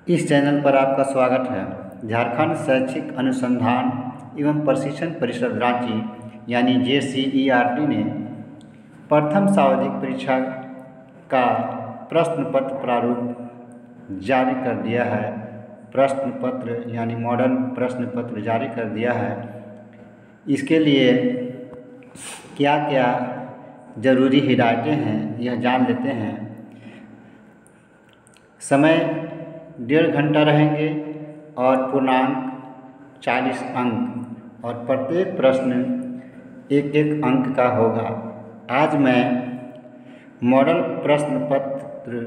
इस चैनल पर आपका स्वागत है। झारखंड शैक्षिक अनुसंधान एवं प्रशिक्षण परिषद रांची यानी JCERT ने प्रथम सार्वजनिक परीक्षा का प्रश्न पत्र प्रारूप जारी कर दिया है। प्रश्न पत्र यानी मॉडल प्रश्न पत्र जारी कर दिया है। इसके लिए क्या क्या ज़रूरी हिदायतें हैं यह जान लेते हैं। समय 1.5 घंटा रहेंगे और पूर्णांक 40 अंक और प्रत्येक प्रश्न 1-1 अंक का होगा। आज मैं मॉडल प्रश्न पत्र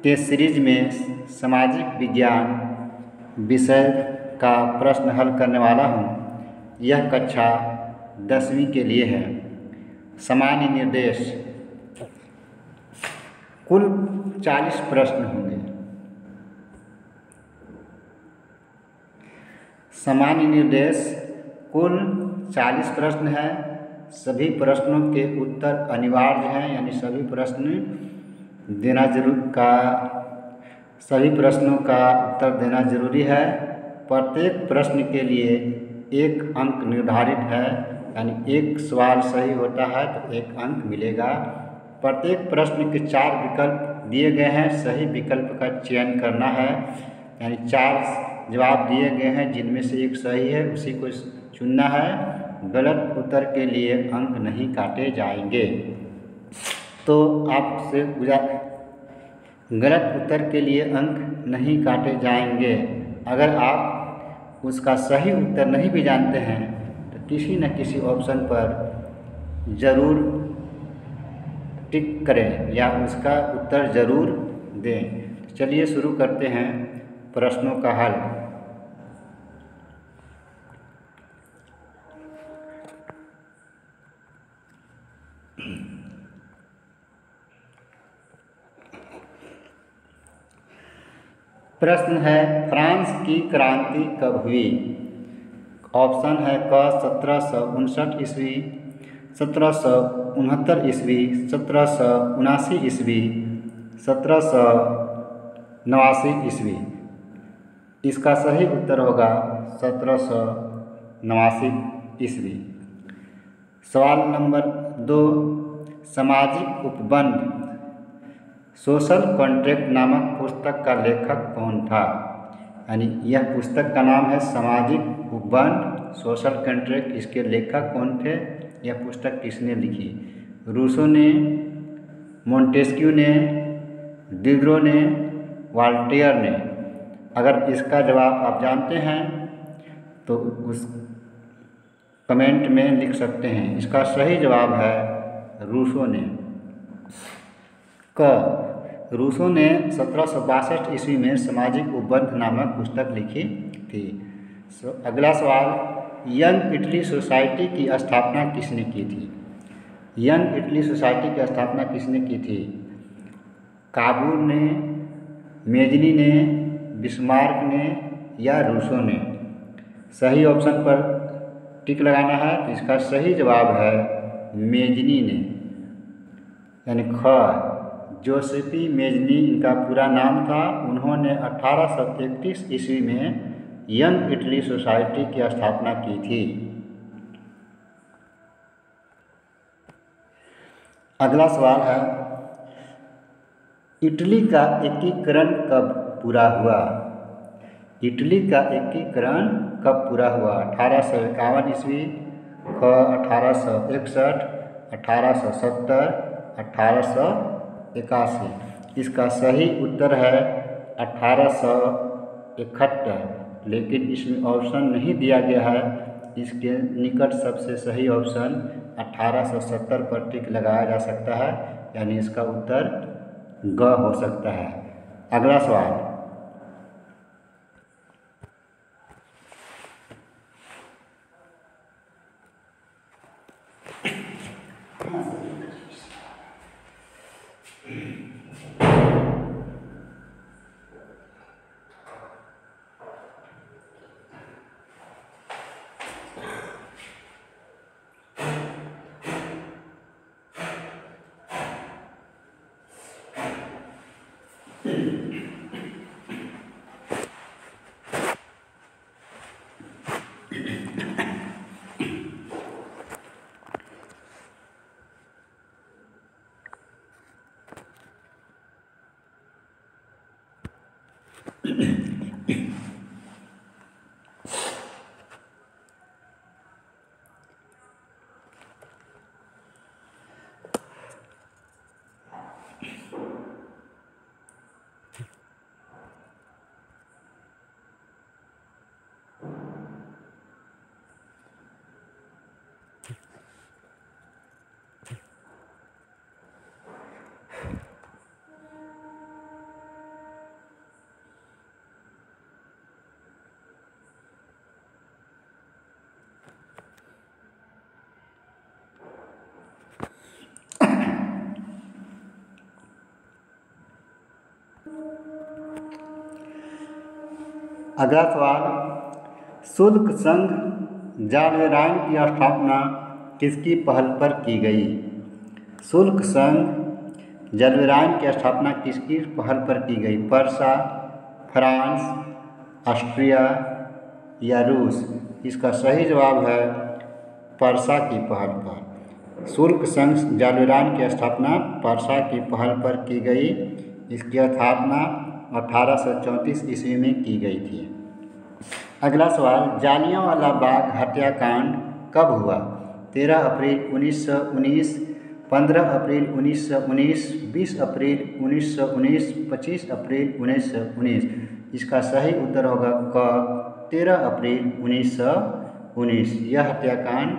के सीरीज में सामाजिक विज्ञान विषय का प्रश्न हल करने वाला हूँ। यह कक्षा 10वीं के लिए है। सामान्य निर्देश कुल 40 प्रश्न होंगे। सामान्य निर्देश कुल 40 प्रश्न हैं। सभी प्रश्नों के उत्तर अनिवार्य हैं, यानी सभी प्रश्नों का उत्तर देना जरूरी है। प्रत्येक प्रश्न के लिए 1 अंक निर्धारित है, यानी एक सवाल सही होता है तो 1 अंक मिलेगा। प्रत्येक प्रश्न के 4 विकल्प दिए गए हैं। सही विकल्प का चयन करना है, यानी 4 जवाब दिए गए हैं जिनमें से एक सही है, उसी को चुनना है। गलत उत्तर के लिए अंक नहीं काटे जाएंगे। तो आपसे गलत उत्तर के लिए अंक नहीं काटे जाएंगे। अगर आप उसका सही उत्तर नहीं भी जानते हैं तो किसी न किसी ऑप्शन पर ज़रूर टिक करें या उसका उत्तर ज़रूर दें। चलिए शुरू करते हैं प्रश्नों का हल। प्रश्न है, फ्रांस की क्रांति कब हुई? ऑप्शन है क 1759 ईस्वी, 1769 ईस्वी, 1779 ईस्वी, 1789 ईस्वी। इसका सही उत्तर होगा 1789 ईस्वी। सवाल नंबर 2, सामाजिक उपबंध सोशल कॉन्ट्रैक्ट नामक पुस्तक का लेखक कौन था? यानी यह पुस्तक का नाम है सामाजिक उपबंध सोशल कॉन्ट्रैक्ट। इसके लेखक कौन थे? यह पुस्तक किसने लिखी? रूसो ने, मोंटेस्क्यू ने, डिड्रो ने, वॉल्टेयर ने। अगर इसका जवाब आप जानते हैं तो उस कमेंट में लिख सकते हैं। इसका सही जवाब है रूसो ने। रूसो ने 1762 ईस्वी में सामाजिक उपबंध नामक पुस्तक लिखी थी। अगला सवाल, यंग इटली सोसाइटी की स्थापना किसने की थी? यंग इटली सोसाइटी की स्थापना किसने की थी? काबूर ने, मेजनी ने, बिस्मार्क ने या रूसो ने? सही ऑप्शन पर टिक लगाना है। तो इसका सही जवाब है मेजनी ने, यानी ख। जोसेफी मेजनी इनका पूरा नाम था। उन्होंने 1831 ईस्वी में यंग इटली सोसाइटी की स्थापना की थी। अगला सवाल है, इटली का एकीकरण कब पूरा हुआ? इटली का एकीकरण कब पूरा हुआ? 1851 ईस्वी, ख 1861, 1870, 1881। इसका सही उत्तर है 1871, लेकिन इसमें ऑप्शन नहीं दिया गया है। इसके निकट सबसे सही ऑप्शन 1870 पर टिक लगाया जा सकता है, यानी इसका उत्तर ग हो सकता है। अगला सवाल, अगला सवाल, शुल्क संघ जालवेरायन की स्थापना किसकी पहल पर की गई? शुल्क संघ जालवेरायन की स्थापना किसकी पहल पर की गई? पर्सा, फ्रांस, ऑस्ट्रिया या रूस? इसका सही जवाब है पर्सा की पहल पर। शुल्क संघ जालवेरायन की स्थापना पर्सा की पहल पर की गई। इसकी स्थापना 1834 ईस्वी में की गई थी। अगला सवाल, जालियांवाला बाग हत्याकांड कब हुआ? 13 अप्रैल 1919, 15 अप्रैल 1919, 20 अप्रैल 1919, 25 अप्रैल 1919? इसका सही उत्तर होगा क 13 अप्रैल 1919। यह हत्याकांड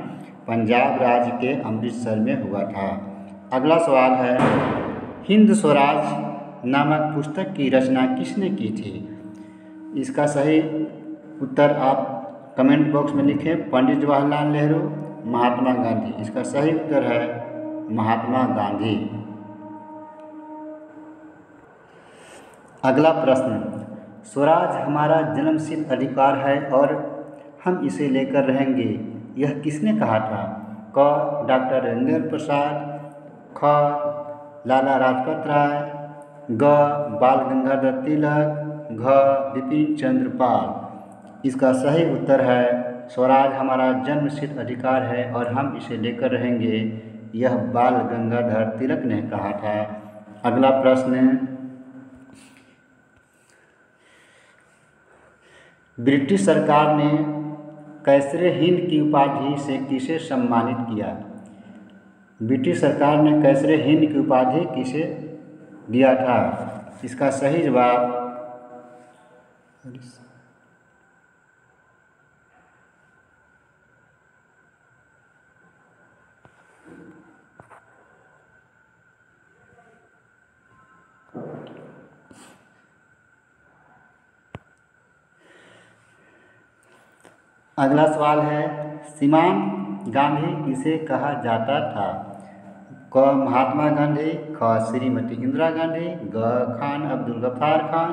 पंजाब राज्य के अमृतसर में हुआ था। अगला सवाल है, हिंद स्वराज नामक पुस्तक की रचना किसने की थी? इसका सही उत्तर आप कमेंट बॉक्स में लिखें। पंडित जवाहरलाल नेहरू, महात्मा गांधी? इसका सही उत्तर है महात्मा गांधी। अगला प्रश्न, स्वराज हमारा जन्मसिद्ध अधिकार है और हम इसे लेकर रहेंगे, यह किसने कहा था? क डॉक्टर राजेंद्र प्रसाद, ख लाला लाजपत राय, ग बाल गंगाधर तिलक, घ बिपिन चंद्र पाल? इसका सही उत्तर है स्वराज हमारा जन्मसिद्ध अधिकार है और हम इसे लेकर रहेंगे, यह बाल गंगाधर तिलक ने कहा था। अगला प्रश्न, ब्रिटिश सरकार ने कैसरे हिंद की उपाधि से किसे सम्मानित किया? ब्रिटिश सरकार ने कैसरे हिंद की उपाधि किसे दिया था? इसका सही जवाब अगला सवाल है, सीमांत गांधी किसे कहा जाता था? क महात्मा गांधी, ख श्रीमती इंदिरा गांधी, ग खान अब्दुल गफ्फार खान,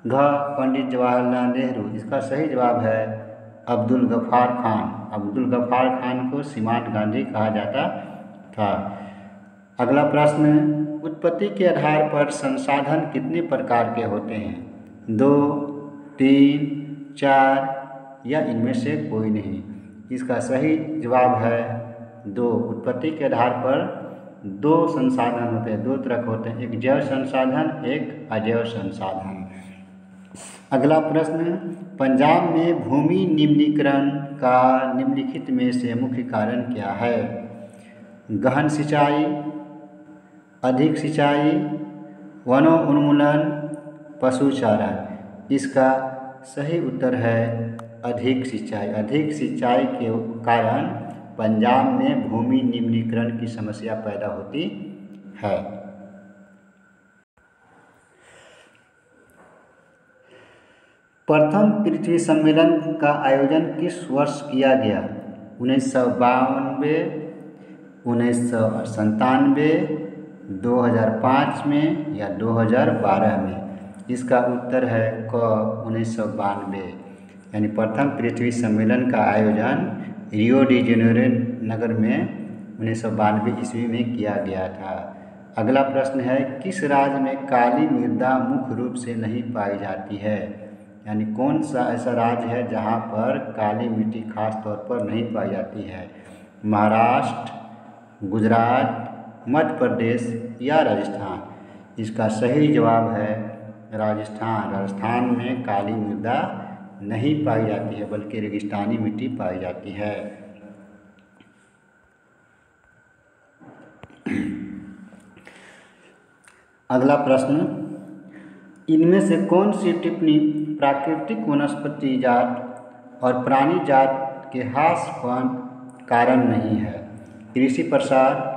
घ पंडित जवाहरलाल नेहरू? इसका सही जवाब है अब्दुल गफ्फार खान। अब्दुल गफ्फार खान को सीमांत गांधी कहा जाता था। अगला प्रश्न, उत्पत्ति के आधार पर संसाधन कितने प्रकार के होते हैं? 2, 3, 4 या इनमें से कोई नहीं? इसका सही जवाब है 2। उत्पत्ति के आधार पर 2 संसाधन होते हैं, 2 तरह के होते हैं, एक जैव संसाधन, एक अजैव संसाधन। अगला प्रश्न, पंजाब में भूमि निम्नीकरण का निम्नलिखित में से मुख्य कारण क्या है? गहन सिंचाई, अधिक सिंचाई, वनों उन्मूलन, पशु चारा? इसका सही उत्तर है अधिक सिंचाई। अधिक सिंचाई के कारण पंजाब में भूमि निम्नीकरण की समस्या पैदा होती है। प्रथम पृथ्वी सम्मेलन का आयोजन किस वर्ष किया गया? 1952, 1997, 2005 में या 2012 में? इसका उत्तर है क 1992। यानी प्रथम पृथ्वी सम्मेलन का आयोजन रियो डी जेनेरो नगर में 1992 ईस्वी में किया गया था। अगला प्रश्न है, किस राज्य में काली मृदा मुख्य रूप से नहीं पाई जाती है? यानी कौन सा ऐसा राज्य है जहाँ पर काली मिट्टी खास तौर पर नहीं पाई जाती है? महाराष्ट्र, गुजरात, मध्य प्रदेश या राजस्थान? इसका सही जवाब है राजस्थान। राजस्थान में काली मृदा नहीं पाई जाती है बल्कि रेगिस्तानी मिट्टी पाई जाती है। अगला प्रश्न, इनमें से कौन सी टिप्पणी प्राकृतिक वनस्पति जात और प्राणी जात के ह्रास का कारण नहीं है? कृषि प्रसार,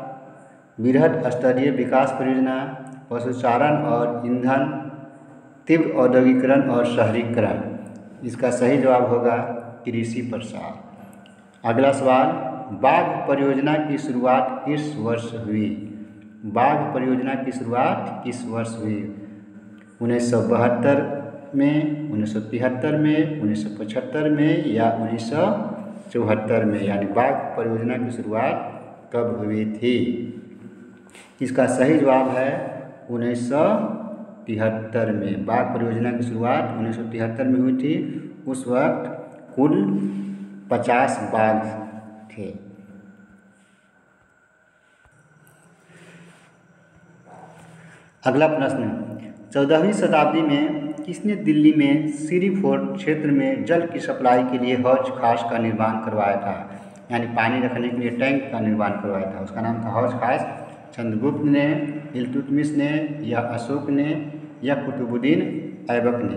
बृहद स्तरीय विकास परियोजना, पशुचारण और ईंधन, तीव्र औद्योगिकरण और शहरीकरण। इसका सही जवाब होगा कृषि प्रसार। अगला सवाल, बाघ परियोजना की शुरुआत किस वर्ष हुई? बाघ परियोजना की शुरुआत किस वर्ष हुई? 1972 में, 1973 में, 1975 में या 1974 में? यानी बाघ परियोजना की शुरुआत कब हुई थी? इसका सही जवाब है 1973 में। बाघ परियोजना की शुरुआत 1973 में हुई थी। उस वक्त कुल 50 बाघ थे। अगला प्रश्न, 14वीं शताब्दी में किसने दिल्ली में सीरी फोर्ट क्षेत्र में जल की सप्लाई के लिए हौज खास का निर्माण करवाया था? यानी पानी रखने के लिए टैंक का निर्माण करवाया था। उसका नाम था हौज खास। चंद्रगुप्त ने, इल्तुतमिश ने या अशोक ने या कुतुबुद्दीन ऐबक ने?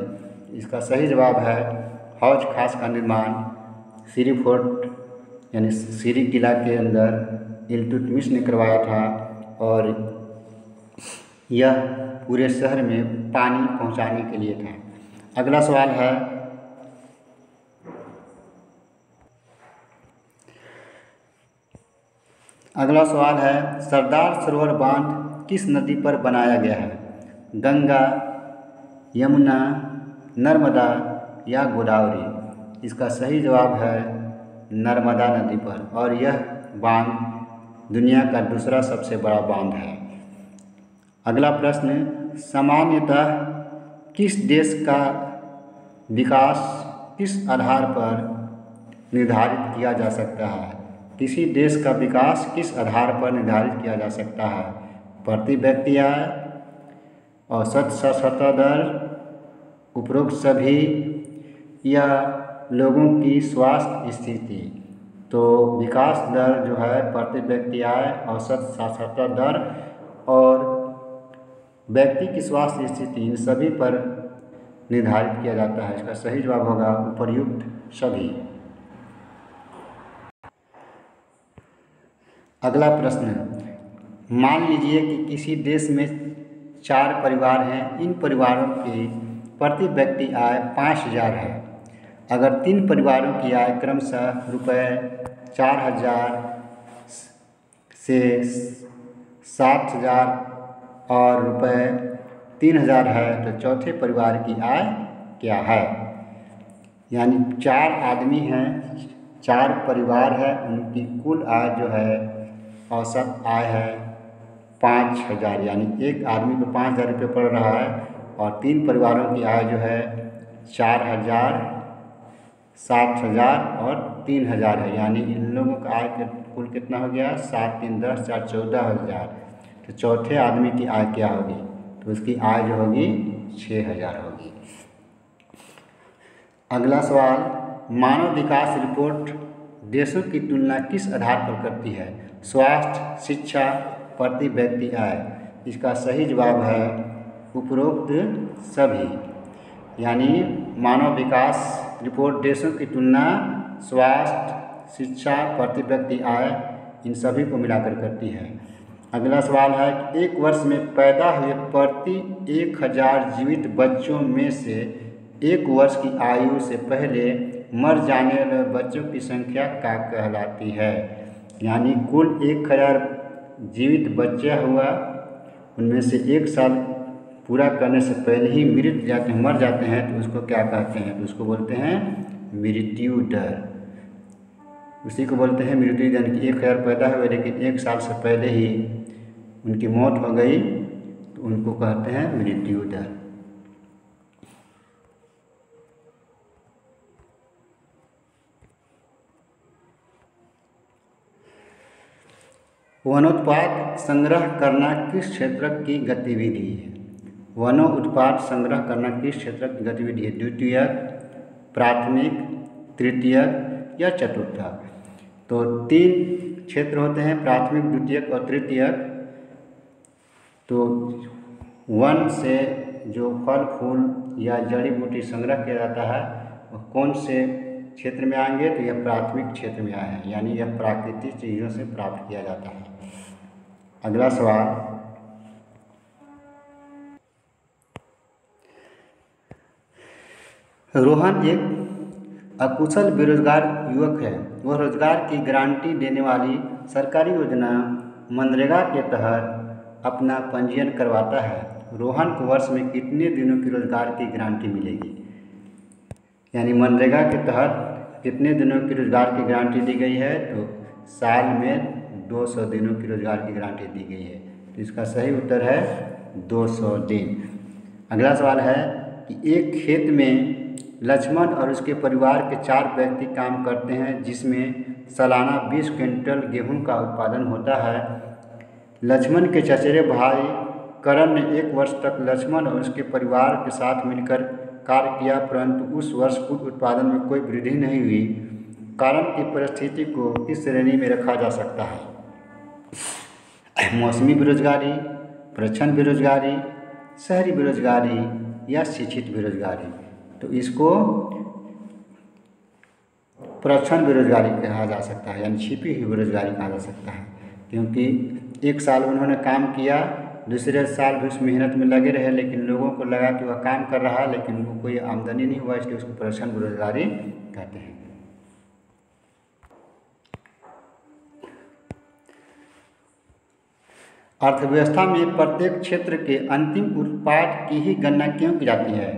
इसका सही जवाब है हौज खास का निर्माण सीरी फोर्ट यानी सीरी किला के अंदर इल्तुतमिश ने करवाया था और यह पूरे शहर में पानी पहुंचाने के लिए था। अगला सवाल है, सरदार सरोवर बांध किस नदी पर बनाया गया है? गंगा, यमुना, नर्मदा या गोदावरी? इसका सही जवाब है नर्मदा नदी पर और यह बांध दुनिया का दूसरा सबसे बड़ा बांध है। अगला प्रश्न, सामान्यतः किस देश का विकास किस आधार पर निर्धारित किया जा सकता है? किसी देश का विकास किस आधार पर निर्धारित किया जा सकता है? प्रति व्यक्ति आय, औसत साक्षरता दर, उपरोक्त सभी या लोगों की स्वास्थ्य स्थिति? तो विकास दर जो है प्रति व्यक्ति आय, औसत साक्षरता दर और व्यक्ति की स्वास्थ्य स्थिति, इन सभी पर निर्धारित किया जाता है। इसका सही जवाब होगा उपर्युक्त सभी। अगला प्रश्न, मान लीजिए कि किसी देश में 4 परिवार हैं। इन परिवारों की प्रति व्यक्ति आय 5,000 है। अगर 3 परिवारों की आय क्रमशः ₹4,000 से 7,000 और ₹3,000 है तो चौथे परिवार की आय क्या है? यानी 4 आदमी हैं, 4 परिवार है, उनकी कुल आय जो है औसत आय है 5,000। यानी एक आदमी को 5,000 रुपये पड़ रहा है और 3 परिवारों की आय जो है 4,000, 7,000 और 3,000 है। यानी इन लोगों का आय कुल कितना हो गया? 7, 3, 10, 4, 14,000। तो चौथे आदमी की आय क्या होगी? तो उसकी आय जो होगी 6,000 होगी। अगला सवाल, मानव विकास रिपोर्ट देशों की तुलना किस आधार पर करती है? स्वास्थ्य, शिक्षा, प्रति व्यक्ति आय? इसका सही जवाब है उपरोक्त सभी। यानी मानव विकास रिपोर्ट देशों की तुलना स्वास्थ्य, शिक्षा, प्रति व्यक्ति आय इन सभी को मिलाकर करती है। अगला सवाल है, एक वर्ष में पैदा हुए प्रति 1,000 जीवित बच्चों में से 1 वर्ष की आयु से पहले मर जाने वाले बच्चों की संख्या क्या कहलाती है? यानी कुल 1,000 जीवित बच्चा हुआ, उनमें से 1 साल पूरा करने से पहले ही मर जाते हैं तो उसको क्या कहते हैं? तो उसको बोलते हैं मृत्यु दर। उसी को बोलते हैं मृत्यु दर कि 1,000 पैदा हुए लेकिन 1 साल से पहले ही उनकी मौत हो गई तो उनको कहते हैं मृत्यु दर। वनोत्पाद संग्रह करना किस क्षेत्र की गतिविधि है? वनों उत्पाद संग्रह करना किस क्षेत्र की गतिविधि है? द्वितीयक, प्राथमिक, तृतीयक या चतुर्थक? तो 3 क्षेत्र होते हैं, प्राथमिक, द्वितीयक और तृतीयक। तो वन से जो फल फूल या जड़ी बूटी संग्रह किया जाता है वह कौन से क्षेत्र में आएंगे? तो यह प्राथमिक क्षेत्र में आए हैं, यानी यह प्राकृतिक चीज़ों से प्राप्त किया जाता है। अगला सवाल, रोहन एक अकुशल बेरोजगार युवक है। वह रोजगार की गारंटी देने वाली सरकारी योजना मनरेगा के तहत अपना पंजीयन करवाता है। रोहन को वर्ष में कितने दिनों की रोजगार की गारंटी मिलेगी? यानी मनरेगा के तहत कितने दिनों की रोजगार की गारंटी दी गई है? तो साल में 200 दिनों की रोजगार की गारंटी दी गई है। तो इसका सही उत्तर है 200 दिन। अगला सवाल है कि एक खेत में लक्ष्मण और उसके परिवार के 4 व्यक्ति काम करते हैं, जिसमें सालाना 20 क्विंटल गेहूं का उत्पादन होता है। लक्ष्मण के चचेरे भाई करण ने 1 वर्ष तक लक्ष्मण और उसके परिवार के साथ मिलकर कार्य किया, परंतु उस वर्ष कुल उत्पादन में कोई वृद्धि नहीं हुई। कारण की परिस्थिति को किस श्रेणी में रखा जा सकता है? मौसमी बेरोजगारी, प्रच्छन्न बेरोजगारी, शहरी बेरोजगारी या शिक्षित बेरोजगारी? तो इसको प्रच्छन्न बेरोजगारी कहा जा सकता है, यानी छिपी हुई बेरोजगारी कहा जा सकता है, क्योंकि 1 साल उन्होंने काम किया, दूसरे साल भी उस मेहनत में लगे रहे, लेकिन लोगों को लगा कि वह काम कर रहा है लेकिन उनको कोई आमदनी नहीं हुआ, इसलिए उसको प्रच्छन्न बेरोजगारी कहते हैं। अर्थव्यवस्था में प्रत्येक क्षेत्र के अंतिम उत्पाद की ही गणना क्यों की जाती है?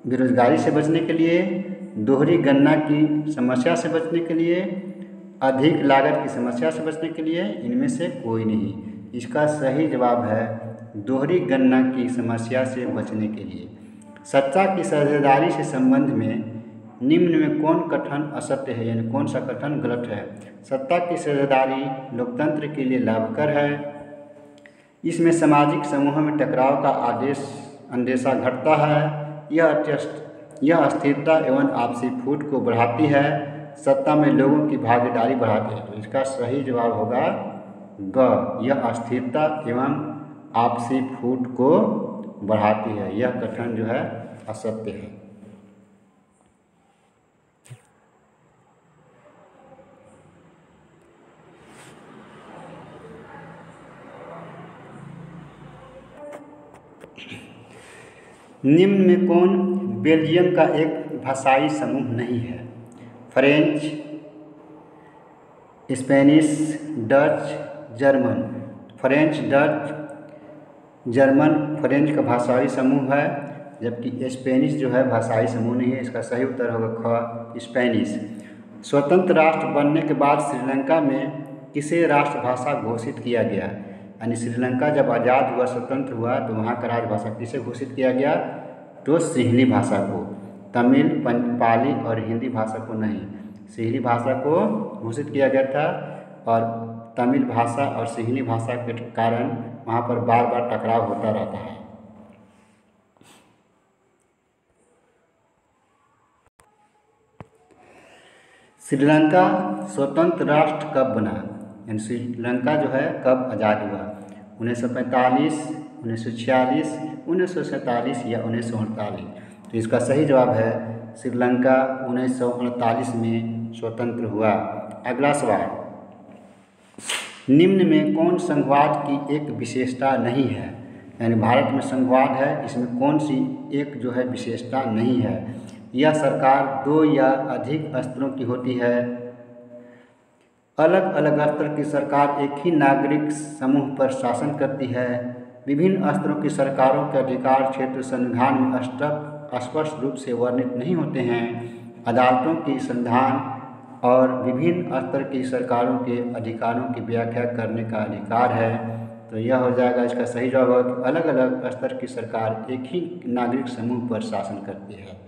बेरोजगारी से बचने के लिए, दोहरी गणना की समस्या से बचने के लिए, अधिक लागत की समस्या से बचने के लिए, इनमें से कोई नहीं। इसका सही जवाब है दोहरी गणना की समस्या से बचने के लिए। सत्ता की साझेदारी से संबंध में निम्न में कौन कथन असत्य है, यानी कौन सा कथन गलत है? सत्ता की साझेदारी लोकतंत्र के लिए लाभकर है। इसमें सामाजिक समूहों में टकराव का अंदेशा घटता है। यह स्थिरता एवं आपसी फूट को बढ़ाती है। सत्ता में लोगों की भागीदारी बढ़ाती है। तो इसका सही जवाब होगा ग, यह अस्थिरता एवं आपसी फूट को बढ़ाती है। यह कथन जो है असत्य है। निम्न में कौन बेल्जियम का एक भाषाई समूह नहीं है? French, Spanish, Dutch, German. French, Dutch, German French का भाषाई समूह है, जबकि स्पेनिश जो है भाषाई समूह नहीं है। इसका सही उत्तर होगा ख, स्पेनिश। स्वतंत्र राष्ट्र बनने के बाद श्रीलंका में किसे राष्ट्रभाषा घोषित किया गया? यानी श्रीलंका जब आज़ाद हुआ, स्वतंत्र हुआ, तो वहाँ का राजभाषा किसे घोषित किया गया? तो सिंहली भाषा को। तमिल, पाली और हिंदी भाषा को नहीं, सिंहली भाषा को घोषित किया गया था। और तमिल भाषा और सिंहली भाषा के कारण वहाँ पर बार बार टकराव होता रहता है। श्रीलंका स्वतंत्र राष्ट्र कब बना? यानी श्रीलंका जो है कब आज़ाद हुआ? 1945, 1946, 1947 या 1948? तो इसका सही जवाब है श्रीलंका 1948 में स्वतंत्र हुआ। अगला सवाल, निम्न में कौन संघवाद की एक विशेषता नहीं है? यानी भारत में संघवाद है, इसमें कौन सी एक जो है विशेषता नहीं है? यह सरकार 2 या अधिक स्तरों की होती है। अलग अलग स्तर की सरकार एक ही नागरिक समूह पर शासन करती है। विभिन्न स्तरों की सरकारों के अधिकार क्षेत्र संविधान में स्पष्ट रूप से वर्णित नहीं होते हैं। अदालतों की संविधान और विभिन्न स्तर की सरकारों के अधिकारों की व्याख्या करने का अधिकार है। तो यह हो जाएगा इसका सही जवाब है कि अलग अलग स्तर की सरकार एक ही नागरिक समूह पर शासन करती है।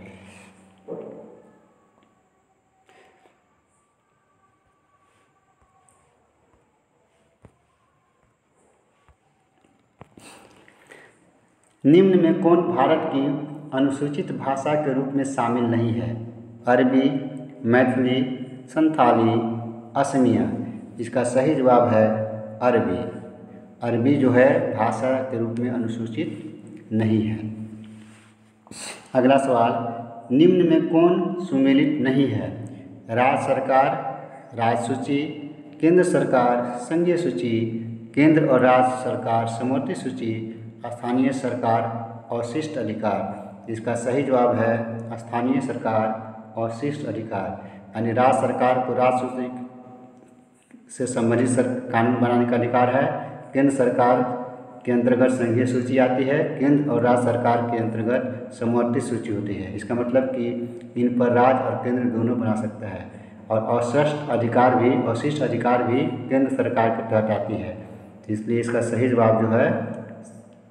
निम्न में कौन भारत की अनुसूचित भाषा के रूप में शामिल नहीं है? अरबी, मैथिली, संथाली, असमिया। इसका सही जवाब है अरबी। अरबी जो है भाषा के रूप में अनुसूचित नहीं है। अगला सवाल, निम्न में कौन सुमेलित नहीं है? राज्य सरकार, राज्य सूची, केंद्र सरकार, संघीय सूची, केंद्र और राज्य सरकार समवर्ती सूची, स्थानीय सरकार, अवशिष्ट अधिकार। इसका सही जवाब है स्थानीय सरकार, अवशिष्ट अधिकार। यानी राज्य सरकार को राज्य सूची से संबंधित कानून बनाने का अधिकार है। केंद्र सरकार के अंतर्गत संघीय सूची आती है, केंद्र और राज्य सरकार के अंतर्गत समवर्ती सूची होती है। इसका मतलब कि इन पर राज्य और केंद्र दोनों बना सकता है। और अवशिष्ट अधिकार भी केंद्र सरकार के तहत आती है। इसलिए इसका सही जवाब जो है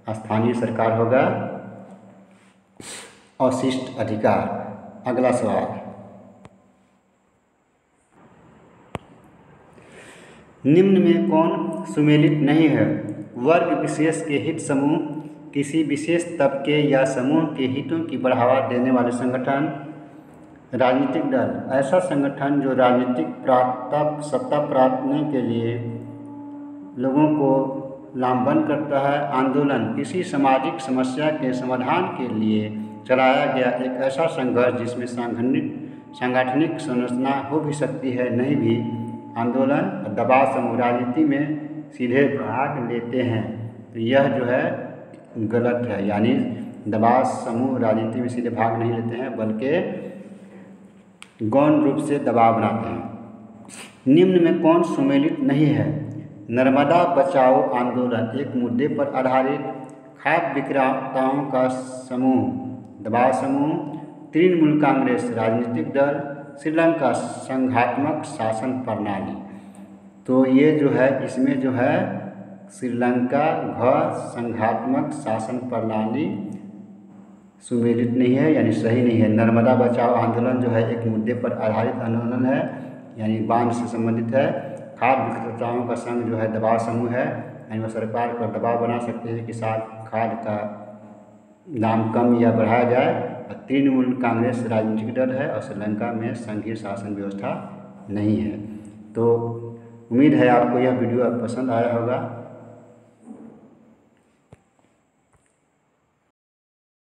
स्थानीय सरकार होगा, अवशिष्ट अधिकार। अगला सवाल, निम्न में कौन सुमेलित नहीं है? वर्ग विशेष के हित समूह, किसी विशेष तबके या समूह के हितों की बढ़ावा देने वाले संगठन, राजनीतिक दल। ऐसा संगठन जो राजनीतिक सत्ता प्राप्त करने के लिए लोगों को लामबंद करता है। आंदोलन, किसी सामाजिक समस्या के समाधान के लिए चलाया गया एक ऐसा संघर्ष जिसमें सांगठनिक संरचना हो भी सकती है, नहीं भी। आंदोलन और दबाव समूह राजनीति में सीधे भाग लेते हैं, तो यह जो है गलत है। यानी दबाव समूह राजनीति में सीधे भाग नहीं लेते हैं, बल्कि गौण रूप से दबाव बनाते हैं। निम्न में कौन सुमेलित नहीं है? नर्मदा बचाओ आंदोलन एक मुद्दे पर आधारित, खाद्य विक्रेताओं का समूह दबाव समूह, तृणमूल कांग्रेस राजनीतिक दल, श्रीलंका संघात्मक शासन प्रणाली। तो ये जो है इसमें जो है श्रीलंका संघात्मक शासन प्रणाली सुमेलित नहीं है, यानी सही नहीं है। नर्मदा बचाओ आंदोलन जो है एक मुद्दे पर आधारित आंदोलन है, यानी बांध से संबंधित है। खाद्य विक्रेताओं का संघ जो है दबाव समूह है, यानी वह सरकार पर दबाव बना सकते हैं कि खाद्य का दाम कम या बढ़ाया जाए। और तृणमूल कांग्रेस राजनीतिक दल है और श्रीलंका में संघीय शासन व्यवस्था नहीं है। तो उम्मीद है आपको यह वीडियो पसंद आया होगा।